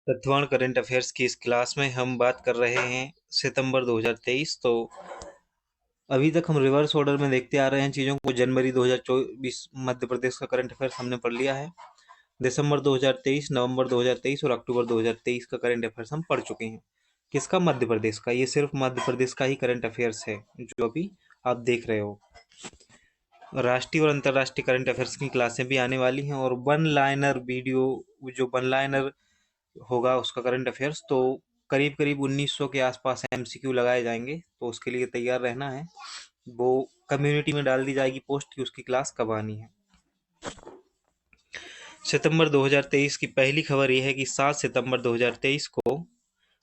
तत्वान current affairs की इस class में हम बात कर रहे हैं सितंबर 2023। तो अभी तक हम रिवर्स ऑर्डर में देखते आ रहे हैं चीज़ों को। जनवरी 2024 मध्य प्रदेश का करंट अफेयर्स हमने पढ़ लिया है। दिसंबर 2023, नवंबर 2023 और अक्टूबर 2023 का करंट अफेयर्स हम पढ़ चुके हैं। किसका? मध्य प्रदेश का। ये सिर्फ मध्य प्रदेश का ही करंट अफेयर्स है जो अभी आप देख रहे हो। राष्ट्रीय और अंतर्राष्ट्रीय करंट अफेयर्स की क्लासें भी आने वाली हैं, और वन लाइनर वीडियो, जो वन लाइनर होगा उसका करंट अफेयर्स, तो करीब करीब 1900 के आसपास एमसीक्यू लगाए जाएंगे। तो उसके लिए तैयार रहना है। वो कम्युनिटी में डाल दी जाएगी पोस्ट कि उसकी क्लास कब आनी है। सितंबर 2023 की पहली खबर यह है कि 7 सितंबर 2023 को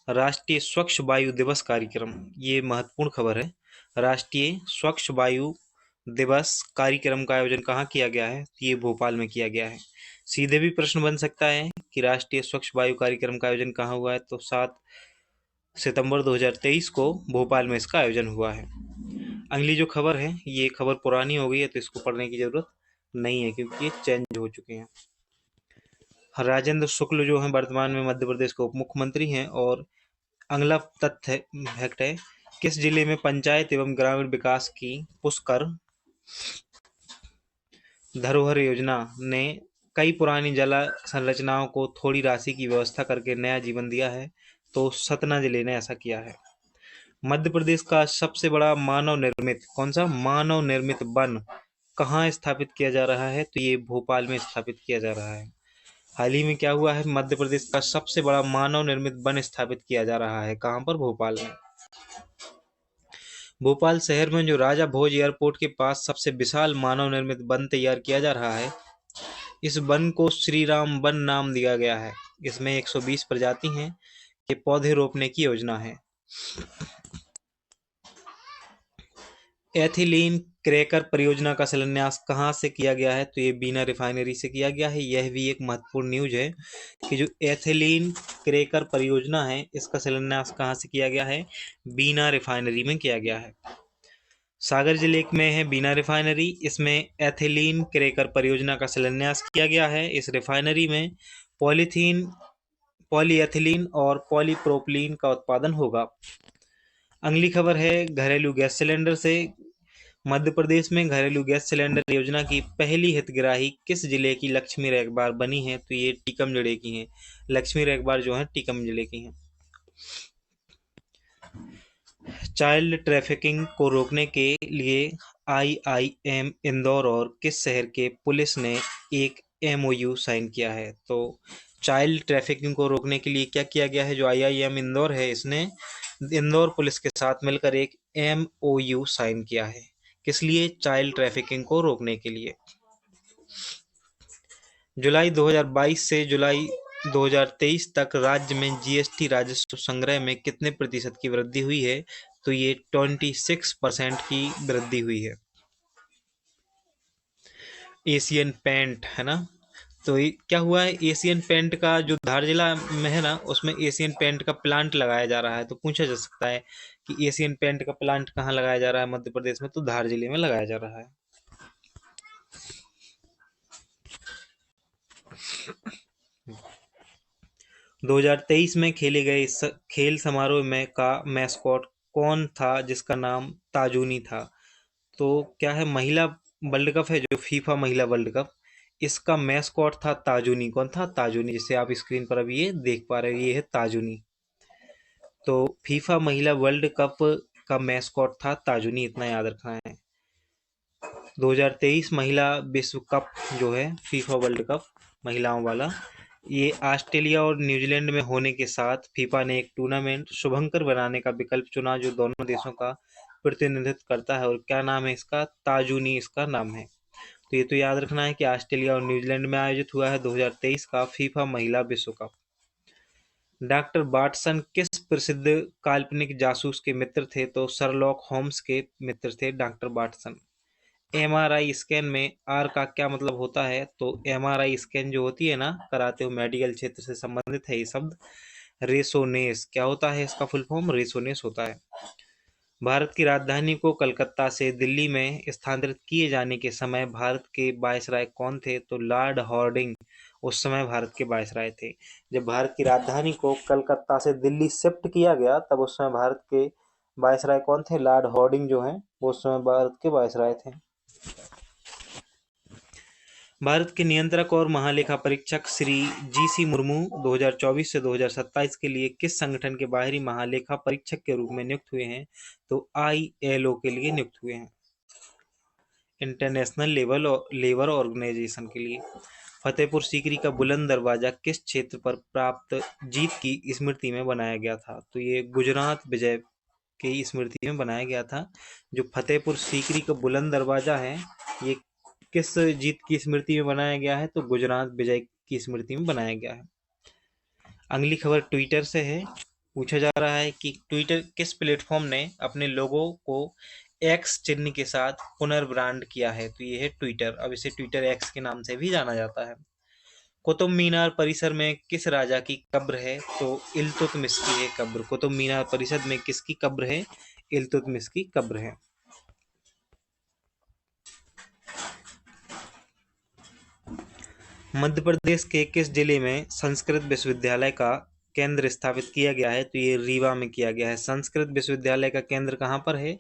राष्ट्रीय स्वच्छ वायु दिवस कार्यक्रम, ये महत्वपूर्ण खबर है। राष्ट्रीय स्वच्छ वायु दिवस कार्यक्रम का आयोजन कहाँ किया गया है? ये भोपाल में किया गया है। सीधे भी प्रश्न बन सकता है कि राष्ट्रीय स्वच्छ वायु कार्यक्रम का आयोजन कहाँ हुआ है, तो 7 सितंबर 2023 को भोपाल में इसका आयोजन हुआ है। अगली जो खबर है, ये खबर पुरानी हो गई है तो इसको पढ़ने की जरूरत नहीं है क्योंकि ये चेंज हो चुके हैं। राजेंद्र शुक्ल जो है वर्तमान में मध्य प्रदेश के उप मुख्यमंत्री हैं। और अगला तथ्य फैक्ट है, किस जिले में पंचायत एवं ग्रामीण विकास की पुष्कर धरोहर योजना ने कई पुरानी जल संरचनाओं को थोड़ी राशि की व्यवस्था करके नया जीवन दिया है? तो सतना जिले ने ऐसा किया है। मध्य प्रदेश का सबसे बड़ा मानव निर्मित, कौन सा मानव निर्मित वन कहाँ स्थापित किया जा रहा है? तो ये भोपाल में स्थापित किया जा रहा है। हाल ही में क्या हुआ है? मध्य प्रदेश का सबसे बड़ा मानव निर्मित वन स्थापित किया जा रहा है। कहाँ पर? भोपाल में। भोपाल शहर में जो राजा भोज एयरपोर्ट के पास सबसे विशाल मानव निर्मित वन तैयार किया जा रहा है, इस वन को श्री राम वन नाम दिया गया है। इसमें 120 प्रजाति हैं के पौधे रोपने की योजना है। एथिलीन क्रैकर परियोजना का शिलान्यास कहाँ से किया गया है? तो ये बीना रिफाइनरी से किया गया है। यह भी एक महत्वपूर्ण न्यूज है कि जो एथिलीन क्रैकर परियोजना है इसका शिलान्यास कहाँ से किया गया है? बीना रिफाइनरी में किया गया है। सागर जिले में है बीना रिफाइनरी, इसमें एथिलीन क्रैकर परियोजना का शिलान्यास किया गया है। इस रिफाइनरी में पॉलीथीन, पॉलीएथिलीन और पॉलीप्रोपिलीन का उत्पादन होगा। अगली खबर है घरेलू गैस सिलेंडर से। मध्य प्रदेश में घरेलू गैस सिलेंडर योजना की पहली हितग्राही किस जिले की लक्ष्मी रेखबार बनी है? तो ये टीकम जिले की हैं। लक्ष्मी रेखबार जो है टीकम जिले की हैं। चाइल्ड ट्रैफिकिंग को रोकने के लिए आईआईएम इंदौर और किस शहर के पुलिस ने एक एमओयू साइन किया है? तो चाइल्ड ट्रैफिकिंग को रोकने के लिए क्या किया गया है? जो आईआईएम इंदौर है इसने इंदौर पुलिस के साथ मिलकर एक एमओयू साइन किया है। किस लिए? चाइल्ड ट्रैफिकिंग को रोकने के लिए। जुलाई 2022 से जुलाई 2023 तक राज्य में जीएसटी राजस्व संग्रह में कितने प्रतिशत की वृद्धि हुई है? तो ये 26% की वृद्धि हुई है। एशियन पेंट है ना, तो ये क्या हुआ है? एशियन पेंट का जो धार जिला में है ना, उसमें एशियन पेंट का प्लांट लगाया जा रहा है। तो पूछा जा सकता है कि एशियन पेंट का प्लांट कहाँ लगाया जा रहा है मध्य प्रदेश में? तो धार जिले में लगाया जा रहा है। 2023 में खेले गए खेल समारोह में का मैस्कॉट कौन था जिसका नाम ताजूनी था? तो क्या है, महिला वर्ल्ड कप है जो फीफा महिला वर्ल्ड कप, इसका मैस्कॉट था ताजूनी। कौन था? ताजूनी, जिसे आप स्क्रीन पर अभी ये देख पा रहे हो, ये है ताजूनी। तो फीफा महिला वर्ल्ड कप का मैस्कॉट था ताजूनी, इतना याद रखना है। 2023 महिला विश्व कप जो है फीफा वर्ल्ड कप महिलाओं वाला, ये ऑस्ट्रेलिया और न्यूजीलैंड में होने के साथ फीफा ने एक टूर्नामेंट शुभंकर बनाने का विकल्प चुना जो दोनों देशों का प्रतिनिधित्व करता है। और क्या नाम है इसका? ताजूनी इसका नाम है। तो ये तो याद रखना है कि ऑस्ट्रेलिया और न्यूजीलैंड में आयोजित हुआ है 2023 का फीफा महिला विश्व कप। डॉक्टर वाटसन किस प्रसिद्ध काल्पनिक जासूस के मित्र थे? तो शर्लॉक होम्स के मित्र थे डॉक्टर वाटसन। एमआरआई स्कैन में आर का क्या मतलब होता है? तो एमआरआई स्कैन जो होती है ना, कराते हो, मेडिकल क्षेत्र से संबंधित है ये शब्द। रेसोनेस क्या होता है? इसका फुल फॉर्म रेसोनेस होता है। भारत की राजधानी को कलकत्ता से दिल्ली में स्थानांतरित किए जाने के समय भारत के वायसराय कौन थे? तो लॉर्ड हॉर्डिंग उस समय भारत के वायसराय थे। जब भारत की राजधानी को कलकत्ता से दिल्ली शिफ्ट किया गया तब उस समय भारत के वायसराय कौन थे? लॉर्ड हॉर्डिंग जो हैं वो उस समय भारत के वायसराय थे। भारत के नियंत्रक और महालेखा परीक्षक श्री जी.सी. मुर्मू 2024 से 2027 के लिए किस संगठन के बाहरी महालेखा परीक्षक के रूप में नियुक्त हुए हैं? तो ILO के लिए नियुक्त हुए हैं, इंटरनेशनल लेबर ऑर्गेनाइजेशन के लिए। फतेहपुर सीकरी का बुलंद दरवाजा किस क्षेत्र पर प्राप्त जीत की स्मृति में बनाया गया था? तो ये गुजरात विजय की स्मृति में बनाया गया था। जो फतेहपुर सीकरी का बुलंद दरवाजा है ये किस जीत की स्मृति में बनाया गया है? तो गुजरात विजय की स्मृति में बनाया गया है। अगली खबर ट्विटर से है। पूछा जा रहा है कि ट्विटर किस प्लेटफॉर्म ने अपने लोगो को एक्स चिन्ह के साथ पुनर्ब्रांड किया है? तो ये है ट्विटर। अब इसे ट्विटर एक्स के नाम से भी जाना जाता है। कुतुब मीनार परिसर में किस राजा की कब्र है? तो इल्तुतमिश की है कब्र। कुतुब मीनार परिसर में किसकी कब्र है? इल्तुतमिश की कब्र है। मध्य प्रदेश के किस जिले में संस्कृत विश्वविद्यालय का केंद्र स्थापित किया गया है? तो ये रीवा में किया गया है। संस्कृत विश्वविद्यालय का केंद्र कहाँ पर है?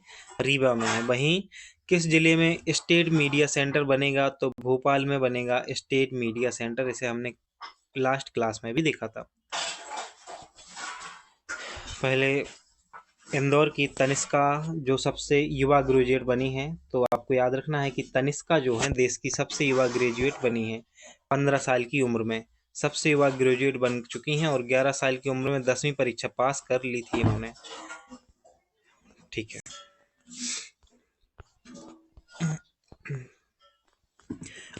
रीवा में है। वहीं किस जिले में स्टेट मीडिया सेंटर बनेगा? तो भोपाल में बनेगा स्टेट मीडिया सेंटर। इसे हमने लास्ट क्लास में भी देखा था। पहले इंदौर की तनिष्का जो सबसे युवा ग्रेजुएट बनी है, तो आपको याद रखना है कि तनिष्का जो है देश की सबसे युवा ग्रेजुएट बनी है। 15 साल की उम्र में सबसे युवा ग्रेजुएट बन चुकी हैं और 11 साल की उम्र में 10वीं परीक्षा पास कर ली थी इन्होंने। ठीक है।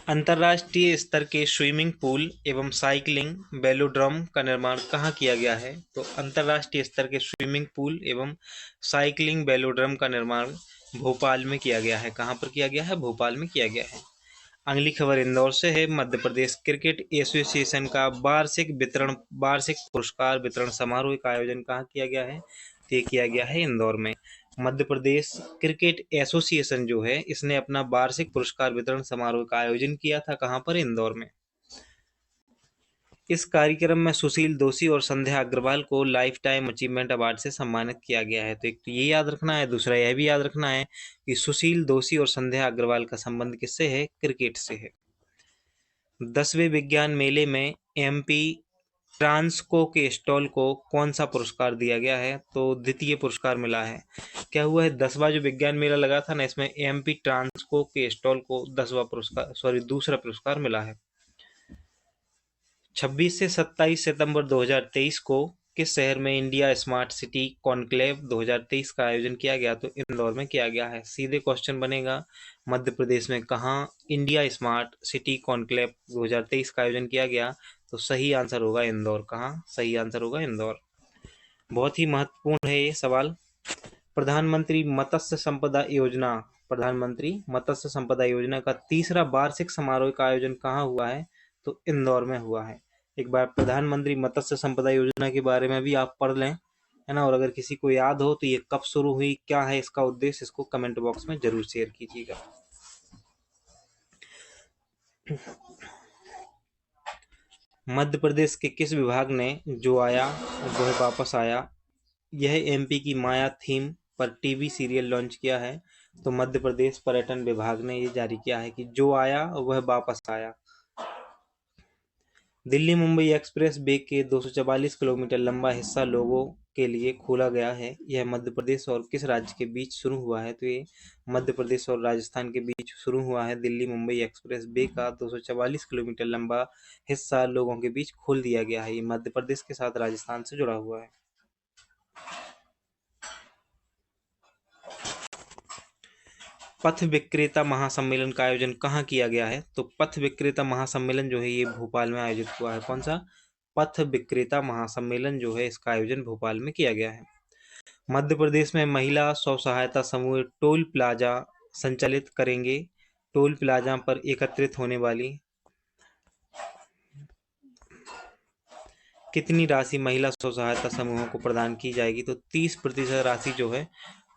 अंतर्राष्ट्रीय स्तर के स्विमिंग पूल एवं साइकिलिंग वेलोड्रम का निर्माण कहाँ किया गया है? तो अंतर्राष्ट्रीय स्तर के स्विमिंग पूल एवं साइकिलिंग वेलोड्रम का निर्माण भोपाल में किया गया है। कहाँ पर किया गया है? भोपाल में किया गया है। अगली खबर इंदौर से है। मध्य प्रदेश क्रिकेट एसोसिएशन का वार्षिक पुरस्कार वितरण समारोह का आयोजन कहाँ किया गया है? तो ये किया गया है इंदौर में। मध्य प्रदेश क्रिकेट एसोसिएशन जो है इसने अपना वार्षिक पुरस्कार वितरण समारोह का आयोजन किया था। कहाँ पर? इंदौर में। इस कार्यक्रम में सुशील दोषी और संध्या अग्रवाल को लाइफ टाइम अचीवमेंट अवार्ड से सम्मानित किया गया है। तो एक तो ये याद रखना है, दूसरा यह भी याद रखना है कि सुशील दोषी और संध्या अग्रवाल का संबंध किससे है? क्रिकेट से है। 10वें विज्ञान मेले में MP ट्रांसको के स्टॉल को कौन सा पुरस्कार दिया गया है? तो द्वितीय पुरस्कार मिला है। क्या हुआ है? 10वां जो विज्ञान मेला लगा था ना, इसमें MP ट्रांसको के स्टॉल को दूसरा पुरस्कार मिला है। 26 से 27 सितंबर 2023 को किस शहर में इंडिया स्मार्ट सिटी कॉन्क्लेव 2023 का आयोजन किया गया? तो इंदौर में किया गया है। सीधे क्वेश्चन बनेगा मध्य प्रदेश में कहाँ इंडिया स्मार्ट सिटी कॉन्क्लेव 2023 का आयोजन किया गया? तो सही आंसर होगा इंदौर। कहाँ? सही आंसर होगा इंदौर। बहुत ही महत्वपूर्ण है ये सवाल। प्रधानमंत्री मत्स्य संपदा योजना का तीसरा वार्षिक समारोह का आयोजन कहाँ हुआ है? तो इंदौर में हुआ है। एक बार प्रधानमंत्री मत्स्य संपदा योजना के बारे में भी आप पढ़ लें, है ना। और अगर किसी को याद हो तो ये कब शुरू हुई, क्या है इसका उद्देश्य, इसको कमेंट बॉक्स में जरूर शेयर कीजिएगा। मध्य प्रदेश के किस विभाग ने जो आया वह वापस आया यह MP की माया थीम पर TV सीरियल लॉन्च किया है? तो मध्य प्रदेश पर्यटन विभाग ने ये जारी किया है कि जो आया वह वापस आया। दिल्ली मुंबई एक्सप्रेस वे के 244 किलोमीटर लंबा हिस्सा लोगों के लिए खोला गया है। यह मध्य प्रदेश और किस राज्य के बीच शुरू हुआ है? तो ये मध्य प्रदेश और राजस्थान के बीच शुरू हुआ है। दिल्ली मुंबई एक्सप्रेस वे का 244 किलोमीटर लंबा हिस्सा लोगों के बीच खोल दिया गया है। ये मध्य प्रदेश के साथ राजस्थान से जुड़ा हुआ है। पथ विक्रेता महासम्मेलन का आयोजन कहाँ किया गया है? तो पथ विक्रेता महासम्मेलन जो है ये भोपाल में आयोजित हुआ है। कौन सा? पथ विक्रेता महासम्मेलन जो है इसका आयोजन भोपाल में किया गया है। मध्य प्रदेश में महिला स्व सहायता समूह टोल प्लाजा संचालित करेंगे। टोल प्लाजा पर एकत्रित होने वाली कितनी राशि महिला स्व सहायता समूहों को प्रदान की जाएगी? तो 30% राशि जो है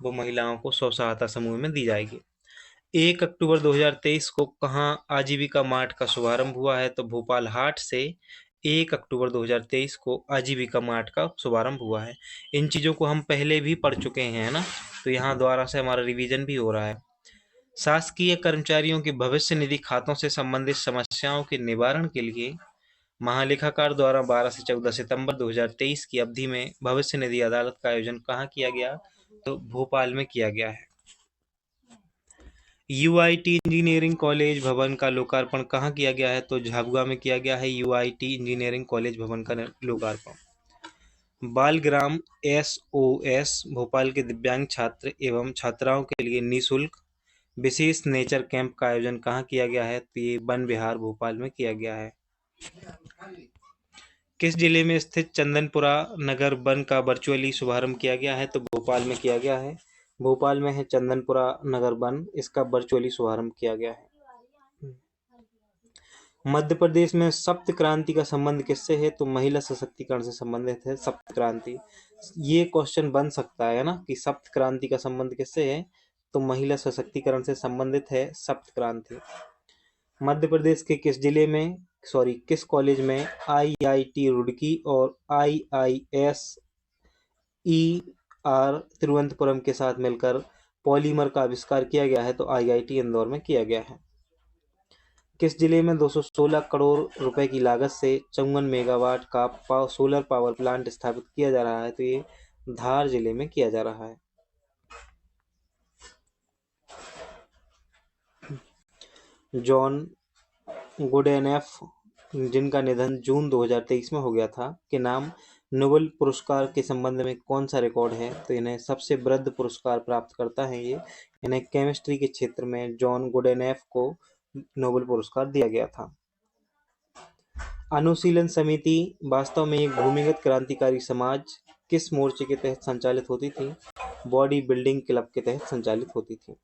वो महिलाओं को स्व सहायता समूह में दी जाएगी। 1 अक्टूबर 2023 को कहाँ आजीविका मार्ट का शुभारंभ हुआ है? तो भोपाल हाट से 1 अक्टूबर 2023 को आजीविका मार्ट का शुभारंभ हुआ है। इन चीज़ों को हम पहले भी पढ़ चुके हैं, है ना, तो यहाँ दोबारा से हमारा रिवीजन भी हो रहा है। शासकीय कर्मचारियों के भविष्य निधि खातों से संबंधित समस्याओं के निवारण के लिए महालेखाकार द्वारा 12 से 14 सितंबर 2023 की अवधि में भविष्य निधि अदालत का आयोजन कहाँ किया गया? तो भोपाल में किया गया है। यूआईटी इंजीनियरिंग कॉलेज भवन का लोकार्पण कहाँ किया गया है? तो झाबुआ में किया गया है यूआईटी इंजीनियरिंग कॉलेज भवन का लोकार्पण। बालग्राम एसओएस भोपाल के दिव्यांग छात्र एवं छात्राओं के लिए निःशुल्क विशेष नेचर कैंप का आयोजन कहाँ किया गया है? तो ये वन विहार भोपाल में किया गया है। किस जिले में स्थित चंदनपुरा नगर वन का वर्चुअली शुभारंभ किया गया है? तो भोपाल में किया गया है। भोपाल में है चंदनपुरा नगर वन, इसका वर्चुअली शुभारंभ किया गया है। मध्य प्रदेश में सप्त क्रांति का संबंध किससे है? तो महिला सशक्तिकरण से संबंधित है सप्त क्रांति। ये क्वेश्चन बन सकता है ना कि सप्त क्रांति का संबंध किससे है? तो महिला सशक्तिकरण से संबंधित है सप्त क्रांति। मध्य प्रदेश के किस कॉलेज में आईआईटी रुड़की और आईआईएसईआर तिरुवनंतपुरम के साथ मिलकर पॉलीमर का आविष्कार किया गया है? तो आईआईटी इंदौर में किया गया है। किस जिले में 216 करोड़ रुपए की लागत से 54 मेगावाट का सोलर पावर प्लांट स्थापित किया जा रहा है? तो ये धार जिले में किया जा रहा है। जॉन गुडेनफ, जिनका निधन जून 2023 में हो गया था, के नाम नोबेल पुरस्कार के संबंध में कौन सा रिकॉर्ड है? तो इन्हें सबसे वृद्ध पुरस्कार प्राप्त करता है ये। इन्हें केमिस्ट्री के क्षेत्र में जॉन गुडेनफ को नोबेल पुरस्कार दिया गया था। अनुशीलन समिति वास्तव में एक भूमिगत क्रांतिकारी समाज किस मोर्चे के तहत संचालित होती थी? बॉडी बिल्डिंग क्लब के तहत संचालित होती थी।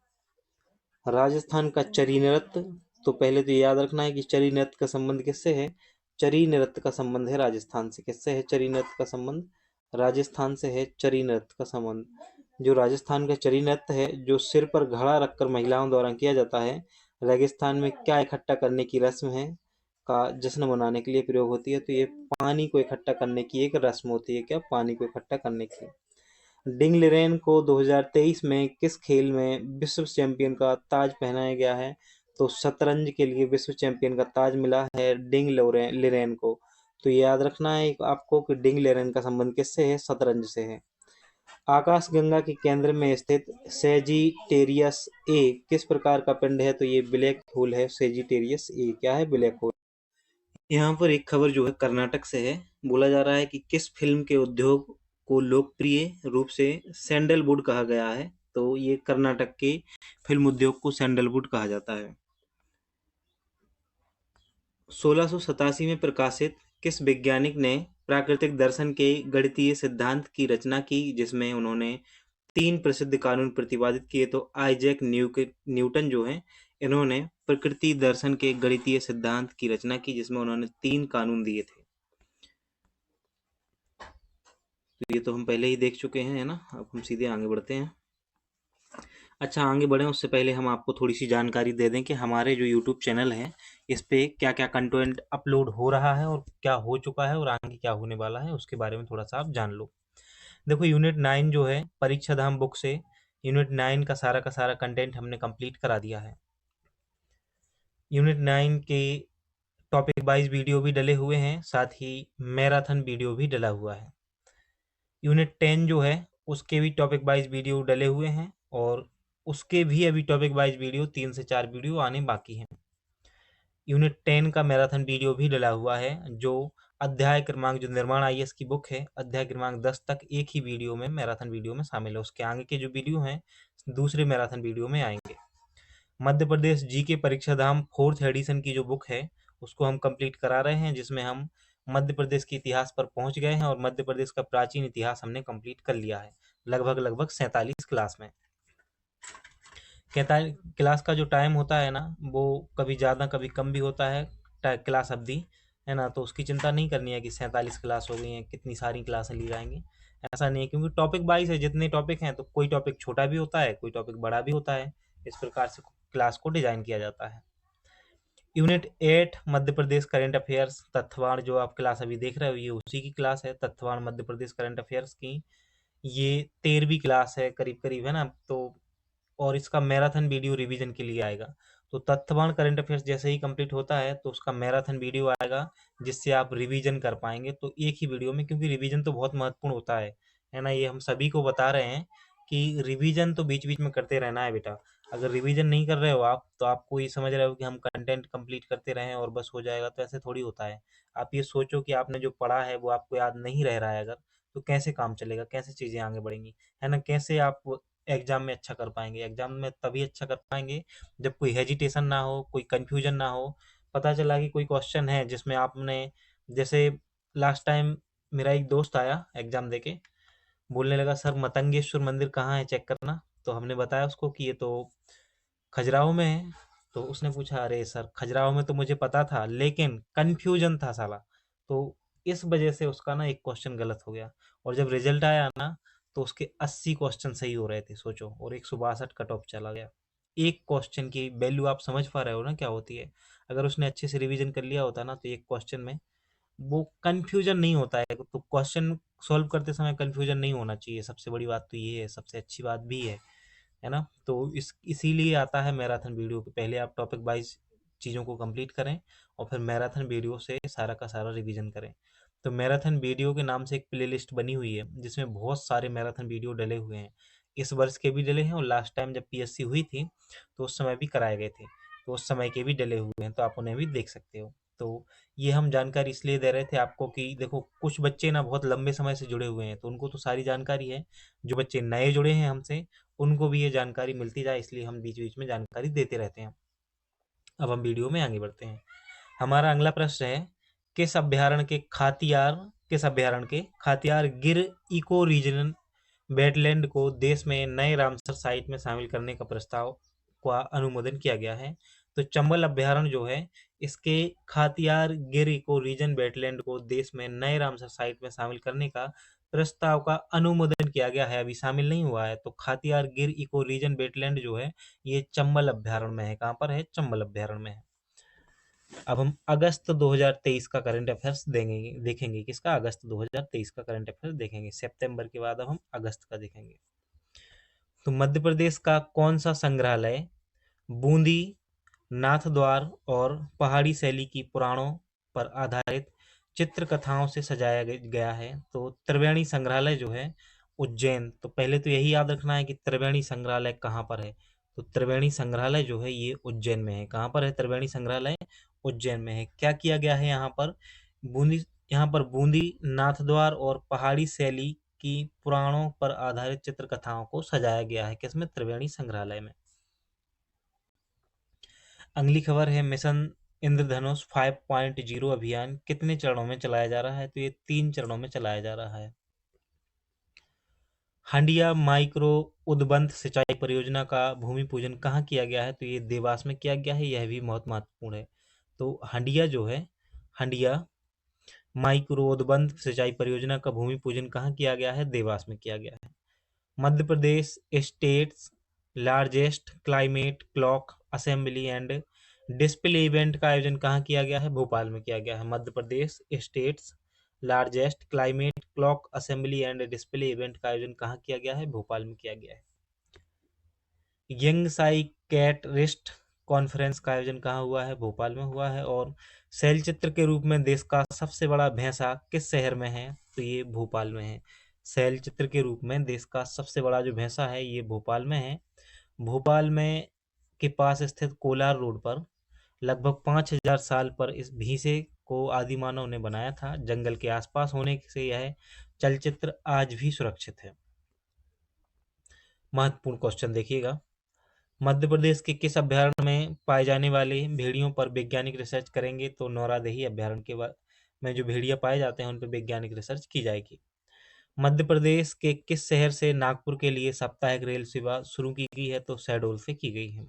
राजस्थान का चरी नृत्य, तो पहले तो याद रखना है कि चरी नृत्य का संबंध किससे है? चरी नृत्य का संबंध है राजस्थान से। किससे है चरी नृत्य का संबंध? राजस्थान से है चरी नृत्य का संबंध। जो राजस्थान का चरी नृत्य है, जो सिर पर घड़ा रखकर महिलाओं द्वारा किया जाता है, रेगिस्तान में क्या इकट्ठा करने की रस्म है का जश्न मनाने के लिए प्रयोग होती है? तो ये पानी को इकट्ठा करने की एक रस्म होती है। क्या? पानी को इकट्ठा करने की। डिंग लिरेन को 2023 में किस खेल में विश्व चैंपियन का ताज पहनाया गया है? तो शतरंज के लिए विश्व चैंपियन का ताज मिला है डिंग लिरेन को। तो याद रखना है आपको कि डिंग लिरेन का संबंध किससे है? शतरंज से है। आकाशगंगा के केंद्र में स्थित सेजिटेरियस ए किस प्रकार का पिंड है? तो ये ब्लैक होल है। सेजिटेरियस ए क्या है? Black hole. यहाँ पर एक खबर जो है कर्नाटक से है। बोला जा रहा है कि किस फिल्म के उद्योग को लोकप्रिय रूप से सैंडलवुड कहा गया है? तो ये कर्नाटक के फिल्म उद्योग को सैंडलवुड कहा जाता है। 1687 में प्रकाशित किस वैज्ञानिक ने प्राकृतिक दर्शन के गणितीय सिद्धांत की रचना की, जिसमें उन्होंने 3 प्रसिद्ध कानून प्रतिपादित किए? तो आइजैक न्यूटन जो है, इन्होंने प्रकृति दर्शन के गणितीय सिद्धांत की रचना की, जिसमें उन्होंने 3 कानून दिए थे। तो ये तो हम पहले ही देख चुके हैं, है ना। अब हम सीधे आगे बढ़ते हैं। अच्छा, आगे बढ़ें उससे पहले हम आपको थोड़ी सी जानकारी दे दें कि हमारे जो यूट्यूब चैनल है, इस पे क्या क्या कंटेंट अपलोड हो रहा है और क्या हो चुका है और आगे क्या होने वाला है, उसके बारे में थोड़ा सा आप जान लो। देखो, यूनिट 9 जो है परीक्षा धाम बुक से यूनिट 9 का सारा कंटेंट हमने कंप्लीट करा दिया है। यूनिट 9 के टॉपिक वाइज वीडियो भी डले हुए हैं, साथ ही मैराथन वीडियो भी डला हुआ है। यूनिट 10 जो है उसके भी टॉपिक वाइज वीडियो डले हुए हैं और उसके भी अभी टॉपिक वाइज वीडियो 3 से 4 वीडियो आने बाकी हैं। यूनिट 10 का मैराथन वीडियो भी डला हुआ है, जो अध्याय क्रमांक जो निर्माण आईएएस की बुक है, अध्याय क्रमांक 10 तक एक ही वीडियो में मैराथन वीडियो में शामिल है। उसके आगे के जो वीडियो हैं दूसरे मैराथन वीडियो में आएंगे। मध्य प्रदेश जीके परीक्षा धाम 4th एडिशन की जो बुक है उसको हम कंप्लीट करा रहे हैं, जिसमें हम मध्य प्रदेश के इतिहास पर पहुंच गए हैं और मध्य प्रदेश का प्राचीन इतिहास हमने कंप्लीट कर लिया है लगभग 47 क्लास में। 47 क्लास का जो टाइम होता है ना, वो कभी ज़्यादा कभी कम भी होता है क्लास अवधि, है ना। तो उसकी चिंता नहीं करनी है कि 47 क्लास हो गई हैं, कितनी सारी क्लासें ली जाएंगी, ऐसा नहीं है, क्योंकि टॉपिक वाइज है। जितने टॉपिक हैं तो कोई टॉपिक छोटा भी होता है, कोई टॉपिक बड़ा भी होता है। इस प्रकार से क्लास को डिजाइन किया जाता है। Unit 8 Madhya Pradesh current affairs तत्वाण, जो आप क्लास अभी देख रहे हो ये उसी की क्लास है, तत्वाण मध्य प्रदेश करंट अफेयर्स की। ये 13वीं क्लास है करीब करीब, है ना। तो और इसका मैराथन वीडियो रिवीजन के लिए आएगा। तो तत्वाण करंट अफेयर्स जैसे ही कंप्लीट होता है तो उसका मैराथन वीडियो आएगा, जिससे आप रिवीजन कर पाएंगे। तो एक ही वीडियो में, क्योंकि रिवीजन तो बहुत महत्वपूर्ण होता है ना। ये हम सभी को बता रहे हैं कि रिवीजन तो बीच बीच में करते रहना है बेटा। अगर रिवीजन नहीं कर रहे हो आप, तो आपको ये समझ रहे हो कि हम कंटेंट कंप्लीट करते रहें और बस हो जाएगा, तो ऐसे थोड़ी होता है। आप ये सोचो कि आपने जो पढ़ा है वो आपको याद नहीं रह रहा है अगर, तो कैसे काम चलेगा, कैसे चीजें आगे बढ़ेंगी, है ना। कैसे आप एग्जाम में अच्छा कर पाएंगे। एग्जाम में तभी अच्छा कर पाएंगे जब कोई हेजिटेशन ना हो, कोई कंफ्यूजन ना हो। पता चला कि कोई क्वेश्चन है जिसमें आपने, जैसे लास्ट टाइम मेरा एक दोस्त आया एग्जाम देके, बोलने लगा सर मतंगेश्वर मंदिर कहाँ है, चेक करना। तो हमने बताया उसको कि ये तो खजुराहो में है। तो उसने पूछा अरे सर खजुराहो में तो मुझे पता था, लेकिन कंफ्यूजन था साला। तो इस वजह से उसका ना एक क्वेश्चन गलत हो गया, और जब रिजल्ट आया ना तो उसके 80 क्वेश्चन सही हो रहे थे, सोचो, और 162 कट ऑफ चला गया। एक क्वेश्चन की वैल्यू आप समझ पा रहे हो ना क्या होती है। अगर उसने अच्छे से रिवीजन कर लिया होता ना, तो एक क्वेश्चन में वो कंफ्यूजन नहीं होता है। तो क्वेश्चन सॉल्व करते समय कंफ्यूजन नहीं होना चाहिए, सबसे बड़ी बात तो ये है, सबसे अच्छी बात भी है ना। तो इसीलिए आता है मैराथन वीडियो के पहले आप टॉपिक वाइज चीज़ों को कंप्लीट करें, और फिर मैराथन वीडियो से सारा का सारा रिवीजन करें। तो मैराथन वीडियो के नाम से एक प्लेलिस्ट बनी हुई है, जिसमें बहुत सारे मैराथन वीडियो डले हुए हैं। इस वर्ष के भी डले हैं, और लास्ट टाइम जब पीएससी हुई थी तो उस समय भी कराए गए थे, तो उस समय के भी डले हुए हैं, तो आप उन्हें भी देख सकते हो। तो ये हम जानकारी इसलिए दे रहे थे आपको कि देखो कुछ बच्चे ना बहुत लंबे समय से जुड़े हुए हैं, तो उनको तो सारी जानकारी है। जो बच्चे नए जुड़े हैं हमसे, उनको भी ये जानकारी मिलती जाए, इसलिए हम बीच बीच में जानकारी देते रहते हैं। अब हम वीडियो में आगे बढ़ते हैं। हमारा अगला प्रश्न है, किस अभ्यारण्य के खातियार गिर इको रीजनल वेटलैंड को देश में नए रामसर साइट में शामिल करने का प्रस्ताव का अनुमोदन किया गया है। तो चंबल अभ्यारण्य जो है, इसके खातियार गिर इको रीजन वेटलैंड को देश में नए रामसर साइट में शामिल करने का प्रस्ताव का अनुमोदन किया गया है, अभी शामिल नहीं हुआ है। तो खातियार गिर इको रीजन वेटलैंड जो है, ये चंबल अभ्यारण्य में है। कहाँ पर है? चंबल अभ्यारण्य में है। अब हम अगस्त 2023 का करंट अफेयर्स देखेंगे। किसका? अगस्त 2023 का करंट अफेयर्स देखेंगे। सितंबर के बाद अब हम अगस्त का देखेंगे। तो मध्य प्रदेश का कौन सा संग्रहालय बूंदी, नाथ द्वार और पहाड़ी शैली की पुराणों पर आधारित चित्रकथाओं से सजाया गया है? तो त्रिवेणी संग्रहालय जो है उज्जैन, तो पहले तो यही याद रखना है कि त्रिवेणी संग्रहालय कहाँ पर है। तो त्रिवेणी संग्रहालय जो है ये उज्जैन में है। कहाँ पर है त्रिवेणी संग्रहालय? उज्जैन में है। क्या किया गया है यहाँ पर? बूंदी, यहाँ पर बूंदी, नाथद्वार और पहाड़ी शैली की पुराणों पर आधारित चित्रकथाओं को सजाया गया है। किसमें? त्रिवेणी संग्रहालय में। अगली खबर है, मिशन इंद्रधनुष 5.0 अभियान कितने चरणों में चलाया जा रहा है? तो ये 3 चरणों में चलाया जा रहा है। हंडिया माइक्रो उद्बंध सिंचाई परियोजना का भूमि पूजन कहाँ किया गया है? तो ये देवास में किया गया है। यह भी बहुत महत्वपूर्ण है। तो हंडिया जो है, हंडिया माइक्रो उद्बंध सिंचाई परियोजना का भूमि पूजन कहाँ किया गया है? देवास में किया गया है। Madhya Pradesh states largest climate clock assembly and display event का आयोजन कहाँ किया गया है? भोपाल में किया गया है। Madhya Pradesh states largest climate clock assembly and display event का आयोजन कहाँ किया गया है? भोपाल में किया गया है। Young psychiatrist conference का आयोजन कहाँ हुआ है? भोपाल में हुआ है। और शैलचित्र के रूप में देश का सबसे बड़ा भैंसा किस शहर में है? तो ये भोपाल में है। शैलचित्र के रूप में देश का सबसे बड़ा जो भैंसा है ये भोपाल में है। भोपाल में के पास स्थित कोलार रोड पर लगभग 5000 साल पर इस भीसे को आदि मानव ने बनाया था। जंगल के आसपास होने से यह चलचित्र आज भी सुरक्षित है। महत्वपूर्ण क्वेश्चन देखिएगा। मध्य प्रदेश के किस अभ्यारण्य में पाए जाने वाले भेड़ियों पर वैज्ञानिक रिसर्च करेंगे? तो नौरादेही अभ्यारण्य के में जो भेड़िया पाए जाते हैं उन पर वैज्ञानिक रिसर्च की जाएगी। मध्य प्रदेश के किस शहर से नागपुर के लिए साप्ताहिक रेल सेवा शुरू की गई है? तो शहडोल से की गई है।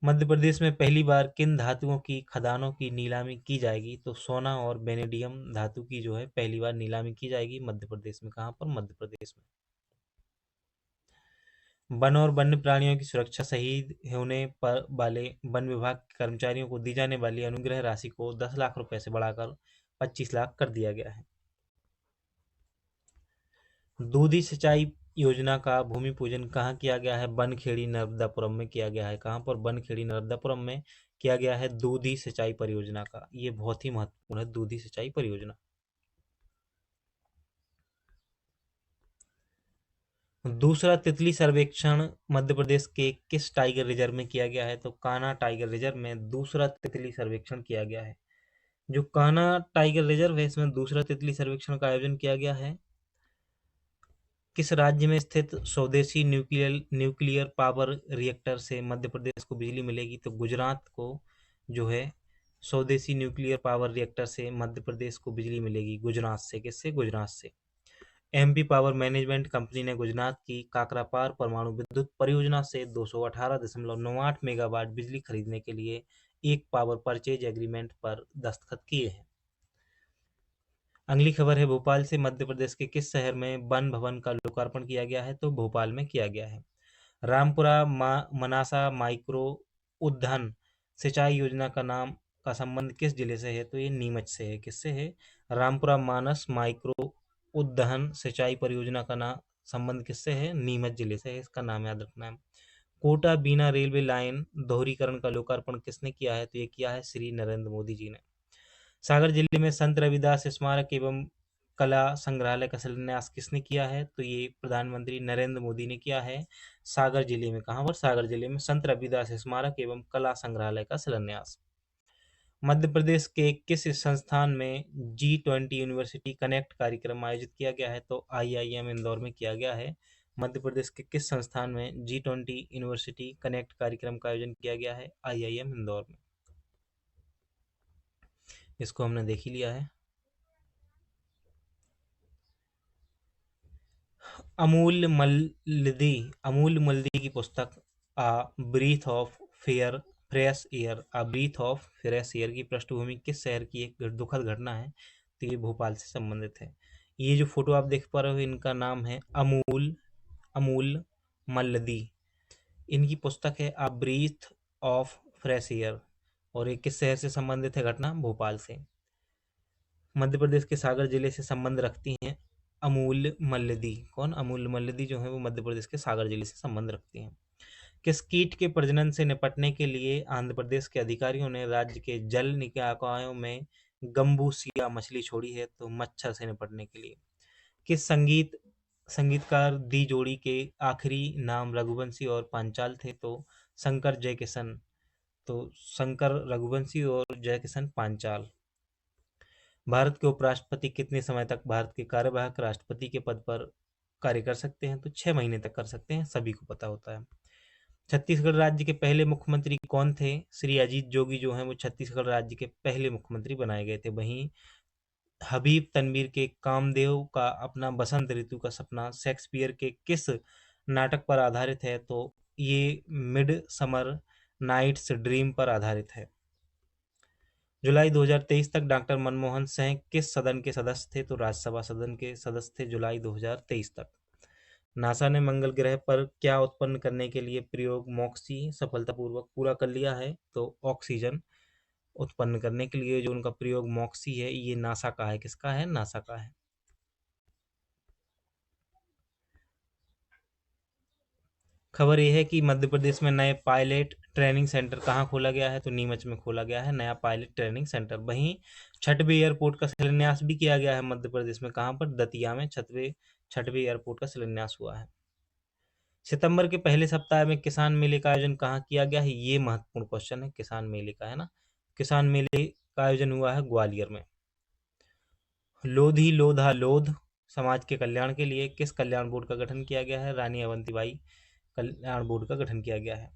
मध्य प्रदेश में पहली बार किन धातुओं की खदानों की नीलामी की जाएगी? तो सोना और वेनेडियम धातु की जो है पहली बार नीलामी की जाएगी मध्य प्रदेश में। कहाँ पर? मध्य प्रदेश में। वन और वन्य प्राणियों की सुरक्षा शहीद होने पर वाले वन विभाग के कर्मचारियों को दी जाने वाली अनुग्रह राशि को 10 लाख रुपए से बढ़ाकर 25 लाख कर दिया गया है। दूधी सिंचाई योजना का भूमि पूजन कहाँ किया गया है? बनखेड़ी नर्मदापुरम में किया गया है। कहाँ पर? बनखेड़ी नर्मदापुरम में किया गया है दूधी सिंचाई परियोजना का। ये बहुत ही महत्वपूर्ण है, दूधी सिंचाई परियोजना। दूसरा तितली सर्वेक्षण मध्य प्रदेश के किस टाइगर रिजर्व में किया गया है? तो कान्हा टाइगर रिजर्व में दूसरा तितली सर्वेक्षण किया गया है। जो कान्हा टाइगर रिजर्व है, इसमें दूसरा तितली सर्वेक्षण का आयोजन किया गया है। किस राज्य में स्थित स्वदेशी न्यूक्लियर पावर रिएक्टर से मध्य प्रदेश को बिजली मिलेगी? तो गुजरात को जो है स्वदेशी न्यूक्लियर पावर रिएक्टर से मध्य प्रदेश को बिजली मिलेगी। गुजरात से। किससे? गुजरात से। एमपी पावर मैनेजमेंट कंपनी ने गुजरात की काकरापार परमाणु विद्युत परियोजना से 218.98 मेगावाट बिजली खरीदने के लिए एक पावर परचेज एग्रीमेंट पर दस्तखत किए हैं। अगली खबर है, भोपाल से मध्य प्रदेश के किस शहर में वन भवन का लोकार्पण किया गया है? तो भोपाल में किया गया है। रामपुरा मनासा माइक्रो उद्यान सिंचाई योजना का संबंध किस जिले से है? तो ये नीमच से है। किससे है? रामपुरा मानस माइक्रो उद्यान सिंचाई परियोजना का संबंध किससे है? नीमच जिले से है। इसका नाम याद रखना है। कोटा बीना रेलवे लाइन दोहरीकरण का लोकार्पण किसने किया है? तो ये किया है श्री नरेंद्र मोदी जी ने। सागर जिले में संत रविदास स्मारक एवं कला संग्रहालय का शिलान्यास किसने किया है? तो ये प्रधानमंत्री नरेंद्र मोदी ने किया है। सागर जिले में। कहाँ पर? सागर जिले में संत रविदास स्मारक एवं कला संग्रहालय का शिलान्यास। मध्य प्रदेश के किस संस्थान में G20 यूनिवर्सिटी कनेक्ट कार्यक्रम आयोजित किया गया है? तो IIM इंदौर में किया गया है। मध्य प्रदेश के किस संस्थान में G20 यूनिवर्सिटी कनेक्ट कार्यक्रम का आयोजन किया गया है? IIM इंदौर में। इसको हमने देख ही लिया है। अमूल मल्दी की पुस्तक breath of fair fresh air breath of fresh air की पृष्ठभूमि किस शहर की एक दुखद घटना है? तो ये भोपाल से संबंधित है। ये जो फोटो आप देख पा रहे हो, इनका नाम है अमूल मल्दी। इनकी पुस्तक है ब्रीथ ऑफ फ्रेश एयर और ये किस शहर से संबंधित है घटना? भोपाल से। मध्य प्रदेश के सागर जिले से संबंध रखती हैं अमूल मल्लदी। कौन? अमूल मल्लदी जो है वो मध्य प्रदेश के सागर जिले से संबंध रखती हैं। किस कीट के प्रजनन से निपटने के लिए आंध्र प्रदेश के अधिकारियों ने राज्य के जल निकायों में गंबूसिया मछली छोड़ी है? तो मच्छर से निपटने के लिए। किस संगीतकार दी जोड़ी के आखिरी नाम रघुवंशी और पांचाल थे? तो शंकर जयकिशन। तो शंकर रघुवंशी और जयकिशन पांचाल। भारत के उपराष्ट्रपति कितने समय तक भारत के कार्यवाहक राष्ट्रपति के पद पर कार्य कर सकते हैं? तो 6 महीने तक कर सकते हैं, सभी को पता होता है। छत्तीसगढ़ राज्य के पहले मुख्यमंत्री कौन थे? श्री अजीत जोगी जो हैं वो छत्तीसगढ़ राज्य के पहले मुख्यमंत्री बनाए गए थे। वहीं हबीब तनवीर के कामदेव का अपना बसंत ऋतु का सपना शेक्सपियर के किस नाटक पर आधारित है? तो ये मिड समर नाइट्स ड्रीम पर आधारित है। जुलाई 2023 तक डॉक्टर मनमोहन सिंह किस सदन के सदस्य थे? तो राज्यसभा सदन के सदस्य थे जुलाई 2023 तक। नासा ने मंगल ग्रह पर क्या उत्पन्न करने के लिए प्रयोग मॉक्सी सफलतापूर्वक पूरा कर लिया है? तो ऑक्सीजन उत्पन्न करने के लिए जो उनका प्रयोग मॉक्सी है, ये नासा का है। किसका है? नासा का है। खबर यह है कि मध्य प्रदेश में नए पायलट ट्रेनिंग सेंटर कहाँ खोला गया है? तो नीमच में खोला गया है नया पायलट ट्रेनिंग सेंटर। वहीं छठवे एयरपोर्ट का शिलान्यास भी किया गया है मध्य प्रदेश में। कहाँ पर? दतिया में छठवे एयरपोर्ट का शिलान्यास हुआ है। सितंबर के पहले सप्ताह में किसान मेले का आयोजन कहाँ किया गया है? ये महत्वपूर्ण क्वेश्चन है किसान मेले का, है ना। किसान मेले का आयोजन हुआ है ग्वालियर में। लोधी लोधा लोध समाज के कल्याण के लिए किस कल्याण बोर्ड का गठन किया गया है? रानी अवंतीबाई कल्याण बोर्ड का गठन किया गया है।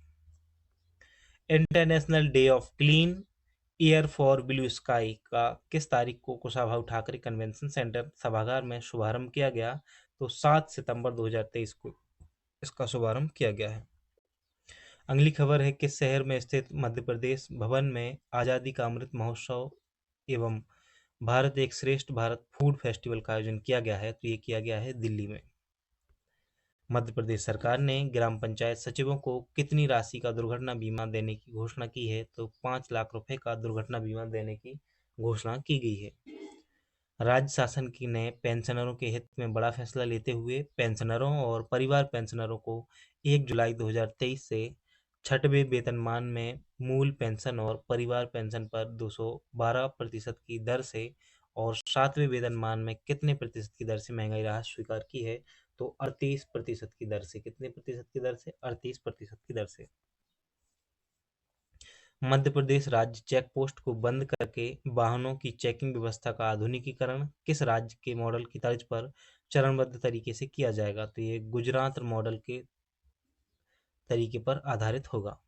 International day of clean air for blue sky का किस तारीख को कुशाभाऊ ठाकरे कन्वेंशन सेंटर सभागार में शुभारंभ किया गया? तो 7 सितंबर 2023 को इसका शुभारंभ किया गया है। अगली खबर है, किस शहर में स्थित मध्य प्रदेश भवन में आज़ादी का अमृत महोत्सव एवं भारत एक श्रेष्ठ भारत फूड फेस्टिवल का आयोजन किया गया है? तो ये किया गया है दिल्ली में। मध्य प्रदेश सरकार ने ग्राम पंचायत सचिवों को कितनी राशि का दुर्घटना बीमा देने की घोषणा की है? तो 5 लाख रुपए का दुर्घटना बीमा देने की घोषणा की गई है। राज्य शासन की ने पेंशनरों के हित में बड़ा फैसला लेते हुए पेंशनरों और परिवार पेंशनरों को 1 जुलाई 2023 से छठवें वेतनमान में मूल पेंशन और परिवार पेंशन पर 212% की दर से और 7वें वेतनमान में कितने प्रतिशत की दर से महंगाई राहत स्वीकार की है? तो 38% की दर से। कितने प्रतिशत की दर से? 38% की दर से। मध्य प्रदेश राज्य चेक पोस्ट को बंद करके वाहनों की चेकिंग व्यवस्था का आधुनिकीकरण किस राज्य के मॉडल की तर्ज पर चरणबद्ध तरीके से किया जाएगा? तो ये गुजरात मॉडल के तरीके पर आधारित होगा।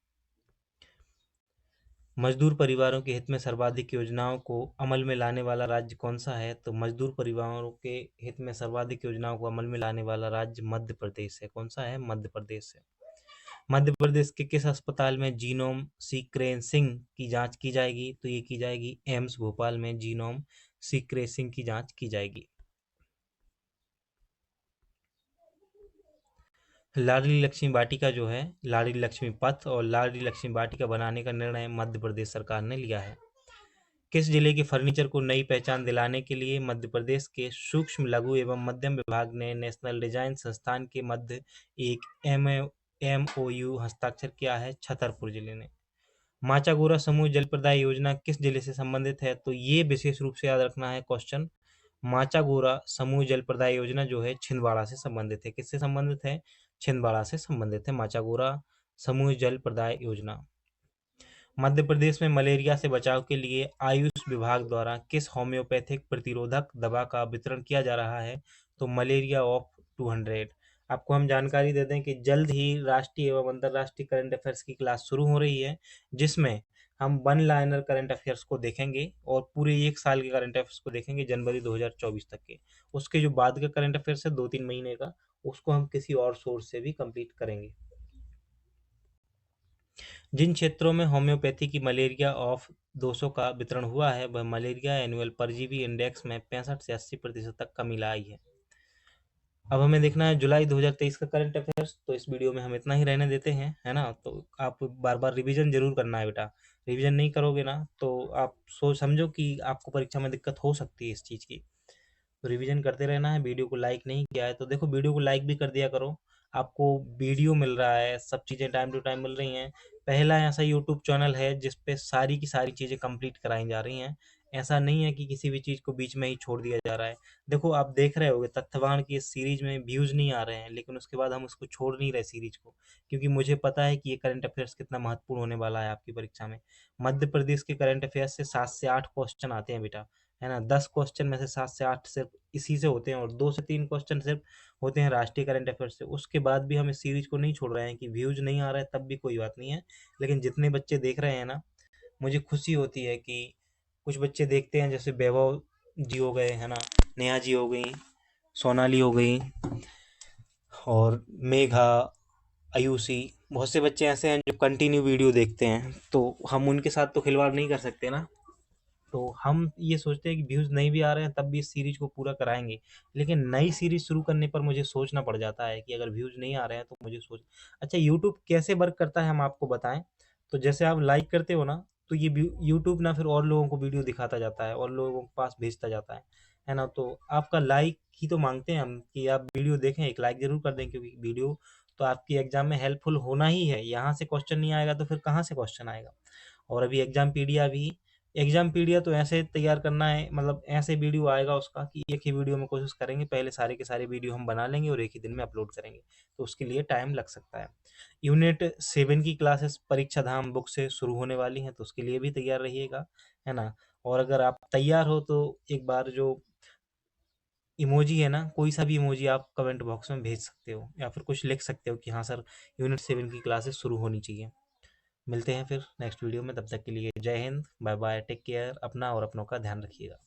मजदूर परिवारों के हित में सर्वाधिक योजनाओं को अमल में लाने वाला राज्य कौन सा है? तो मजदूर परिवारों के हित में सर्वाधिक योजनाओं को अमल में लाने वाला राज्य मध्य प्रदेश है। कौन सा है? मध्य प्रदेश है। मध्य प्रदेश के किस अस्पताल में जीनोम सीक्वेंसिंग की जांच की जाएगी? तो ये की जाएगी एम्स भोपाल में जीनोम सीक्वेंसिंग की जांच की जाएगी। लाडली लक्ष्मी वाटिका जो है, लाडली लक्ष्मी पथ और लाडली लक्ष्मी वाटिका बनाने का निर्णय मध्य प्रदेश सरकार ने लिया है। किस जिले के फर्नीचर को नई पहचान दिलाने के लिए मध्य प्रदेश के सूक्ष्म लघु एवं मध्यम विभाग ने नेशनल डिजाइन संस्थान के मध्य एक MOU हस्ताक्षर किया है? छतरपुर जिले ने। माचागोरा समूह जल प्रदाय योजना किस जिले से संबंधित है? तो ये विशेष रूप से याद रखना है क्वेश्चन। माचागोरा समूह जल प्रदाय योजना जो है छिंदवाड़ा से संबंधित है। किससे संबंधित है? छिंदवाड़ा से संबंधित है माचागोरा समूह जल प्रदाय योजना। मध्य प्रदेश में मलेरिया से बचाव के लिए आयुष विभाग द्वारा किस होम्योपैथिक प्रतिरोधक दवा का वितरण किया जा रहा है? तो मलेरिया ऑफ 200। आपको हम जानकारी दे दें कि जल्द ही राष्ट्रीय एवं अंतर्राष्ट्रीय करंट अफेयर्स की क्लास शुरू हो रही है, जिसमें हम वन लाइनर करंट अफेयर्स को देखेंगे और पूरे 1 साल के करंट अफेयर्स को देखेंगे जनवरी 2024 तक के। उसके जो बाद का करंट अफेयर्स है 2-3 महीने का, उसको हम किसी और सोर्स से भी कंप्लीट करेंगे। जिन क्षेत्रों में होम्योपैथी की मलेरिया ऑफ 200 का वितरण हुआ है, वह मलेरिया एनुअल परजीवी इंडेक्स में 65 से 80% तक कमी लाई है। अब हमें देखना है जुलाई 2023 का करंट अफेयर्स, तो इस वीडियो में हम इतना ही रहने देते हैं, है ना। तो आप बार बार रिवीजन जरूर करना है बेटा। रिवीजन नहीं करोगे ना तो आप सोच समझो कि आपको परीक्षा में दिक्कत हो सकती है इस चीज़ की। तो रिवीजन करते रहना है। वीडियो को लाइक नहीं किया है तो देखो वीडियो को लाइक भी कर दिया करो। आपको वीडियो मिल रहा है, सब चीज़ें टाइम टू टाइम मिल रही हैं। पहला ऐसा यूट्यूब चैनल है जिस पे सारी की सारी चीज़ें कंप्लीट कराई जा रही हैं। ऐसा नहीं है कि किसी भी चीज़ को बीच में ही छोड़ दिया जा रहा है। देखो आप देख रहे होगे तथ्यवान की इस सीरीज में व्यूज़ नहीं आ रहे हैं, लेकिन उसके बाद हम उसको छोड़ नहीं रहे सीरीज को, क्योंकि मुझे पता है कि ये करंट अफेयर्स कितना महत्वपूर्ण होने वाला है आपकी परीक्षा में। मध्य प्रदेश के करंट अफेयर्स से 7 से 8 क्वेश्चन आते हैं बेटा, है ना। 10 क्वेश्चन में से 7 से 8 सिर्फ इसी से होते हैं और 2 से 3 क्वेश्चन सिर्फ होते हैं राष्ट्रीय करंट अफेयर्स से। उसके बाद भी हम इस सीरीज को नहीं छोड़ रहे हैं कि व्यूज नहीं आ रहा है तब भी कोई बात नहीं है, लेकिन जितने बच्चे देख रहे हैं ना, मुझे खुशी होती है कि कुछ बच्चे देखते हैं, जैसे वैभव जी हो गए, है ना, नेहा जी हो गई, सोनाली हो गई और मेघा, आयुषी, बहुत से बच्चे ऐसे हैं जो कंटिन्यू वीडियो देखते हैं। तो हम उनके साथ तो खिलवाड़ नहीं कर सकते ना। तो हम ये सोचते हैं कि व्यूज़ नहीं भी आ रहे हैं तब भी इस सीरीज को पूरा कराएंगे, लेकिन नई सीरीज शुरू करने पर मुझे सोचना पड़ जाता है कि अगर व्यूज़ नहीं आ रहे हैं तो मुझे सोच। अच्छा, यूट्यूब कैसे वर्क करता है हम आपको बताएं। तो जैसे आप लाइक करते हो ना, तो ये यूट्यूब ना फिर और लोगों को वीडियो दिखाता जाता है और लोगों के पास भेजता जाता है ना। तो आपका लाइक ही तो मांगते हैं हम कि आप वीडियो देखें, एक लाइक जरूर कर दें, क्योंकि वीडियो तो आपकी एग्जाम में हेल्पफुल होना ही है। यहाँ से क्वेश्चन नहीं आएगा तो फिर कहाँ से क्वेश्चन आएगा। और अभी एग्जाम पीडिया तो ऐसे तैयार करना है, मतलब ऐसे वीडियो आएगा उसका कि एक ही वीडियो में कोशिश करेंगे, पहले सारे के सारे वीडियो हम बना लेंगे और एक ही दिन में अपलोड करेंगे, तो उसके लिए टाइम लग सकता है। यूनिट 7 की क्लासेस परीक्षा धाम बुक से शुरू होने वाली हैं, तो उसके लिए भी तैयार रहिएगा, है ना। और अगर आप तैयार हो तो एक बार जो इमोजी है ना, कोई सा भी इमोजी आप कमेंट बॉक्स में भेज सकते हो या फिर कुछ लिख सकते हो कि हाँ सर, यूनिट 7 की क्लासेस शुरू होनी चाहिए। मिलते हैं फिर नेक्स्ट वीडियो में, तब तक के लिए जय Hind, bye bye, take care, अपना और अपनों का ध्यान रखिएगा।